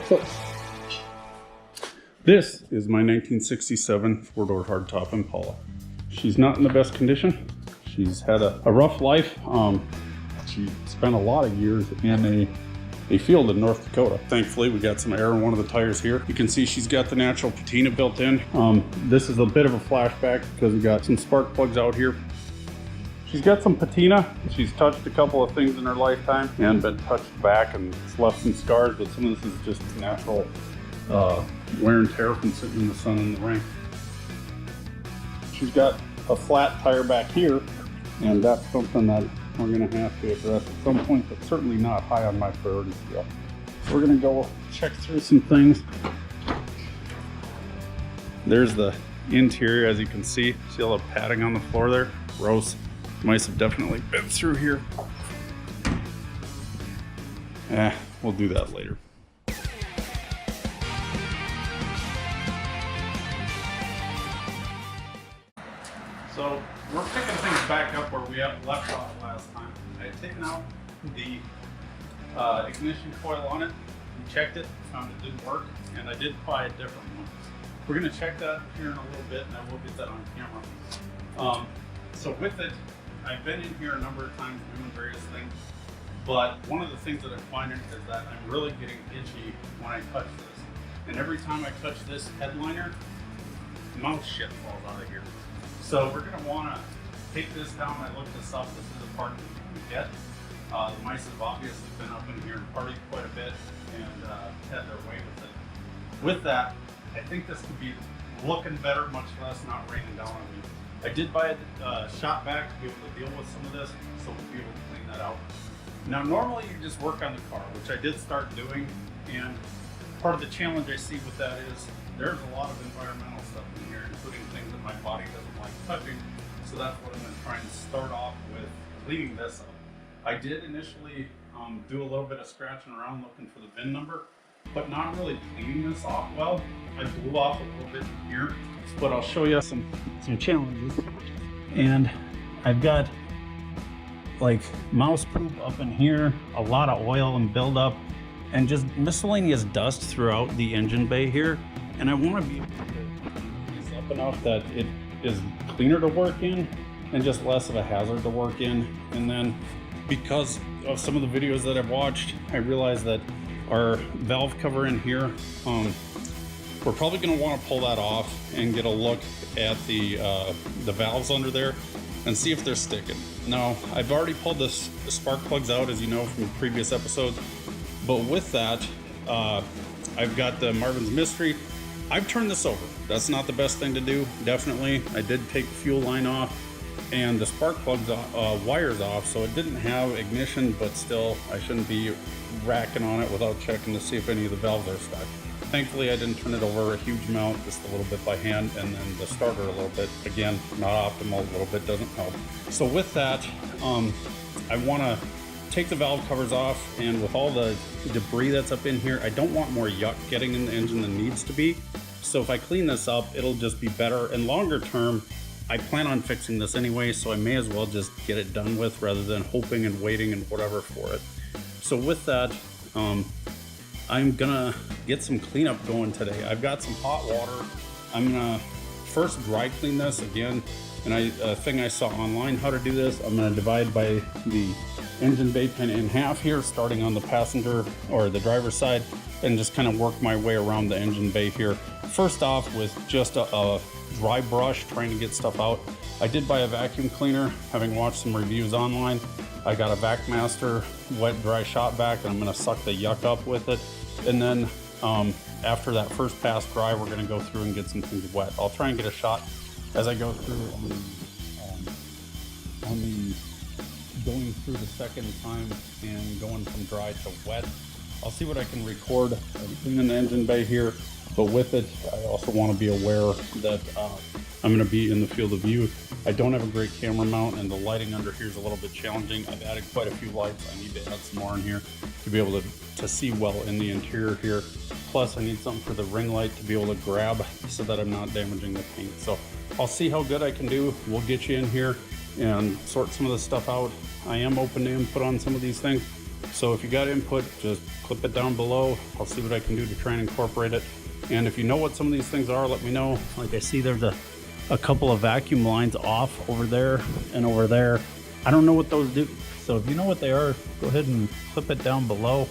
So, this is my 1967 four-door hardtop Impala. She's not in the best condition. She's had a rough life. She spent a lot of years in a field in North Dakota. Thankfully, we got some air in one of the tires here. You can see she's got the natural patina built in. This is a bit of a flashback because we got some spark plugs out here. She's got some patina. She's touched a couple of things in her lifetime and been touched back, and it's left some scars, but some of this is just natural wear and tear from sitting in the sun and the rain. She's got a flat tire back here, and that's something that we're gonna have to address at some point, but certainly not high on my priority scale. So we're gonna go check through some things. There's the interior, as you can see. See all the padding on the floor there? Gross. Mice have definitely been through here. We'll do that later. So we're picking things back up where we left off last time. I had taken out the ignition coil on it. We checked it, found it didn't work, and I did buy a different one. We're going to check that here in a little bit, and I will get that on camera. So with it, I've been in here a number of times doing various things, but one of the things that I'm finding is that I'm really getting itchy when I touch this. And every time I touch this headliner, mouse shit falls out of here. So we're going to want to take this down. I looked this up. This is a part that you can get. The mice have obviously been up in here and partied quite a bit and had their way with it. With that, I think this could be looking better, much less not raining down on me. I did buy a shop vac to be able to deal with some of this, so we'll be able to clean that out. Now, normally you just work on the car, which I did start doing, and part of the challenge I see with that is there's a lot of environmental stuff in here, including things that my body doesn't like touching. So that's what I'm going to try and start off with, cleaning this up. I did initially do a little bit of scratching around looking for the VIN number, but not really cleaning this off well. I blew off a little bit in here, but I'll show you some challenges. And I've got like mouse poop up in here, a lot of oil and buildup, and just miscellaneous dust throughout the engine bay here. And I want to be able to clean this up enough that it is cleaner to work in and just less of a hazard to work in. And then because of some of the videos that I've watched, I realized that our valve cover in here, we're probably going to want to pull that off and get a look at the valves under there and see if they're sticking. Now, I've already pulled the spark plugs out, as you know from previous episodes, but with that, I've got the Marvin's Mystery. I've turned this over. That's not the best thing to do, definitely. I did take the fuel line off and the spark plugs wires off, so it didn't have ignition, but still, I shouldn't be racking on it without checking to see if any of the valves are stuck. Thankfully, I didn't turn it over a huge amount, just a little bit by hand, and then the starter a little bit. Again, not optimal, a little bit doesn't help. So with that, I want to take the valve covers off, and with all the debris that's up in here, I don't want more yuck getting in the engine than needs to be. So if I clean this up, it'll just be better. And longer term, I plan on fixing this anyway, so I may as well just get it done with rather than hoping and waiting and whatever for it. So with that, I'm gonna get some cleanup going today. I've got some hot water. I'm gonna first dry clean this again. And a thing I saw online how to do this, I'm gonna divide by the engine bay pin in half here, starting on the passenger or the driver's side, and just kind of work my way around the engine bay here. First off with just a dry brush, trying to get stuff out. I did buy a vacuum cleaner, having watched some reviews online. I got a VacMaster wet dry shop vac, and I'm gonna suck the yuck up with it. And then after that first pass dry, we're gonna go through and get some things wet. I'll try and get a shot as I go through on the going through the second time and going from dry to wet. I'll see what I can record in the engine bay here, but with it, I also want to be aware that I'm going to be in the field of view. I don't have a great camera mount, and the lighting under here is a little bit challenging. I've added quite a few lights. I need to add some more in here to be able to see well in the interior here. Plus, I need something for the ring light to be able to grab so that I'm not damaging the paint. So I'll see how good I can do. We'll get you in here and sort some of this stuff out. I am open to input on some of these things, So if you got input, just clip it down below. I'll see what I can do to try and incorporate it. And if you know what some of these things are, let me know. Like I see there's a couple of vacuum lines off over there and over there. I don't know what those do. So if you know what they are, go ahead and clip it down below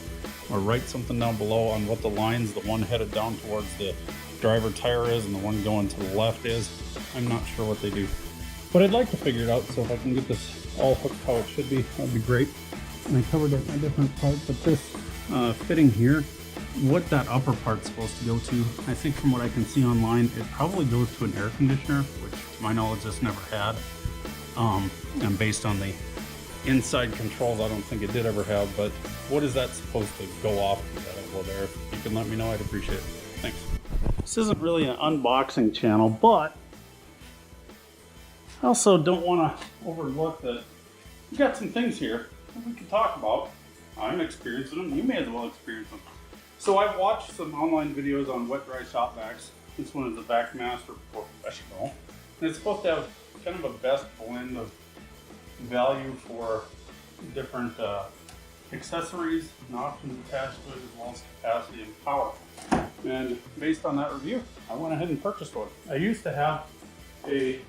or write something down below on what the lines, the one headed down towards the driver tire is and the one going to the left is. I'm not sure what they do, but I'd like to figure it out. So if I can get this all hooked how it should be, that'd be great. And I covered it in a different part, but this fitting here, what that upper part's supposed to go to, I think from what I can see online, it probably goes to an air conditioner, which to my knowledge this never had. And based on the inside controls, I don't think it did ever have, but what is that supposed to go off of that over there? If you can let me know, I'd appreciate it. Thanks. This isn't really an unboxing channel, but I also don't want to overlook that we got some things here that we can talk about. I'm experiencing them. You may as well experience them. So I've watched some online videos on wet dry shop vacs. This one is a Vac Master Professional. And it's supposed to have kind of a best blend of value for different accessories and options attached to it, as well as capacity and power. And based on that review, I went ahead and purchased one. I used to have a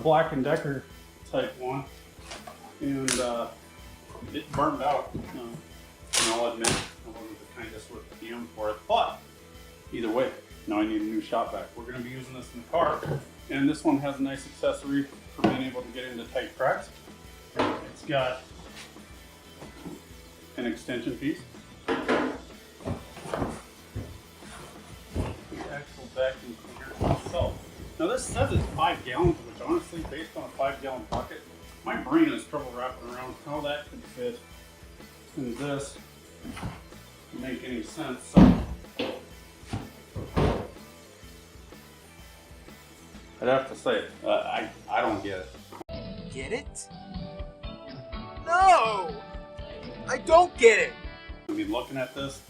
Black & Decker type one, and it burned out. And I'll admit I wasn't the kindest with the PM for it, but either way, now I need a new shop vac. We're going to be using this in the car, and this one has a nice accessory for being able to get into tight cracks. It's got an extension piece, the actual vacuum cleaner itself. Now this says it's 5 gallons, which honestly, based on a 5-gallon bucket, my brain has trouble wrapping around how that could fit in this to make any sense. So I'd have to say, I don't get it. Get it? No! I don't get it! I mean, looking at this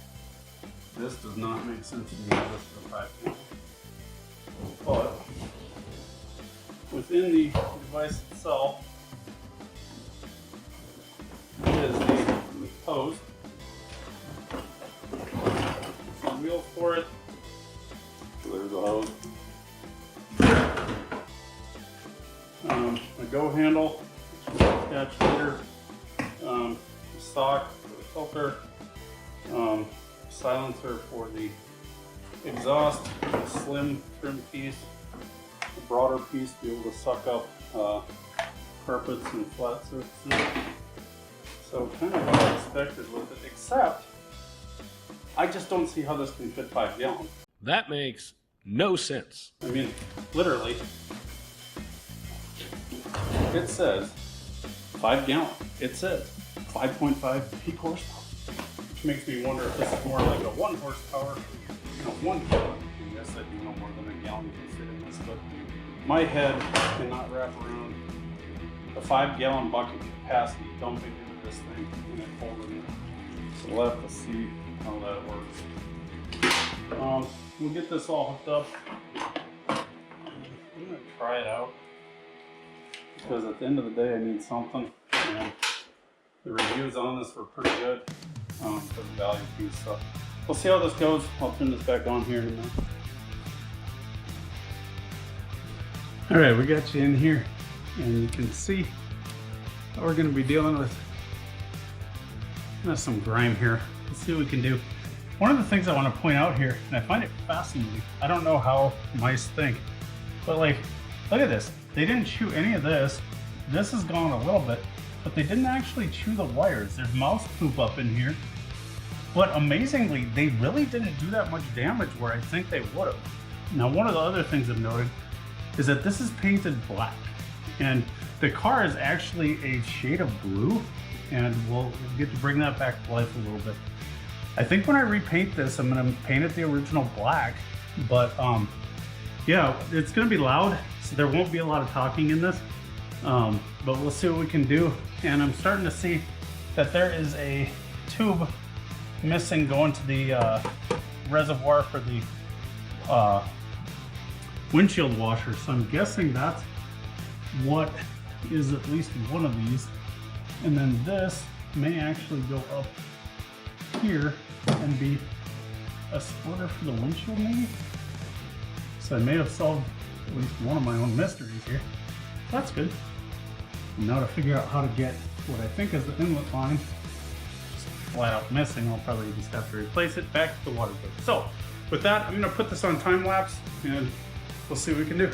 does not make sense to me. This is a 5 gallon. But within the device itself is the hose. The wheel for it. So there's the hose. A go handle, attached later. A sock for the filter. Silencer for the exhaust. A slim trim piece. A broader piece to be able to suck up carpets and flat surfaces. So kind of what I expected with it, except I just don't see how this can fit 5 gallons. That makes no sense. I mean, literally, it says 5 gallon. It says 5.5 peak horsepower, which makes me wonder if this is more like a 1 horsepower, 1 gallon. I guess that'd be no more than a gallon can fit in this, but my head cannot wrap around the 5 gallon bucket capacity dumping into this thing and it holding it. So we'll have to see how that works. We'll get this all hooked up. I'm gonna try it out because at the end of the day I need something, and the reviews on this were pretty good for the value piece. So we'll see how this goes. I'll turn this back on here in a minute. All right, we got you in here, and you can see how we're going to be dealing with some grime here. Let's see what we can do. One of the things I want to point out here, and I find it fascinating, I don't know how mice think, but like, look at this. They didn't chew any of this. This is gone a little bit, but they didn't actually chew the wires. There's mouse poop up in here. But amazingly, they really didn't do that much damage where I think they would have. Now, one of the other things I've noted is that this is painted black, and the car is actually a shade of blue, and we'll get to bring that back to life a little bit. I think when I repaint this, I'm gonna paint it the original black, but yeah, it's gonna be loud, so there won't be a lot of talking in this, but we'll see what we can do. And I'm starting to see that there is a tube missing going to the reservoir for the windshield washer, so I'm guessing that's what is at least one of these. And then this may actually go up here and be a splitter for the windshield maybe. So I may have solved at least one of my own mysteries here. That's good. And now to figure out how to get what I think is the inlet line just flat out missing, I'll probably just have to replace it back to the water pump. So with that, I'm gonna put this on time lapse and we'll see what we can do.